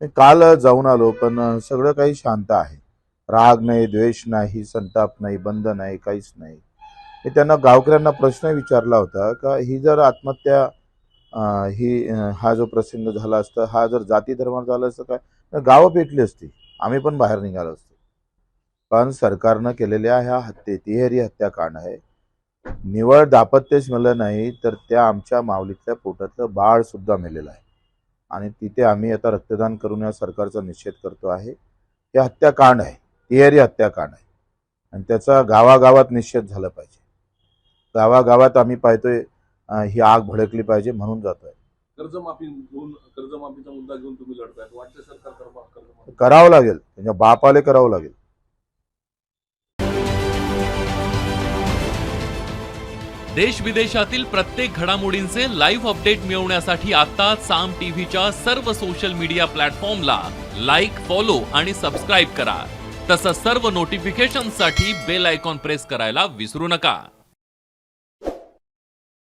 काल जाऊन आलो, पण सगळं काही शांत आहे. राग नाही, द्वेष नाही, संताप नाही, बंद नाही, काहीच नाही. मी त्यांना गावकऱ्यांना प्रश्न विचारला होता का ही जर आत्महत्या हा जो प्रसंग झाला असता, हा जर जाती धर्मावर झाला असता काय, तर गावं पेटली असती. आम्ही पण बाहेर निघालो असतो. पण सरकारनं केलेल्या ह्या तिहेरी हत्याकांड आहे. निव्वळ दाम्पत्यच मेलं नाही, तर त्या आमच्या माऊलीतल्या पोटातलं बाळ सुद्धा मेलेलं आहे. आणि तिथे आम्ही आता रक्तदान करून या सरकारचा निषेध करतो आहे. हे हत्याकांड आहे, तिहेरी हत्याकांड आहे आणि त्याचा गावागावात निषेध झाला पाहिजे. गावागावात आम्ही पाहतोय ही आग भडकली पाहिजे म्हणून जातोय. कर्जमाफीचा मुद्दा घेऊन तुम्ही लढताय, वाटतं सरकार कर्जमाफी करावं लागेल, त्यांच्या बापाले करावं लागेल. देश विदेशातील प्रत्येक घडामोडींचे लाईव्ह अपडेट मिळवण्यासाठी आता साम टीव्हीच्या सर्व सोशल मीडिया प्लॅटफॉर्मला लाईक, फॉलो आणि सबस्क्राईब करा. तसंच सर्व नोटिफिकेशनसाठी बेल आयकॉन प्रेस करायला विसरू नका.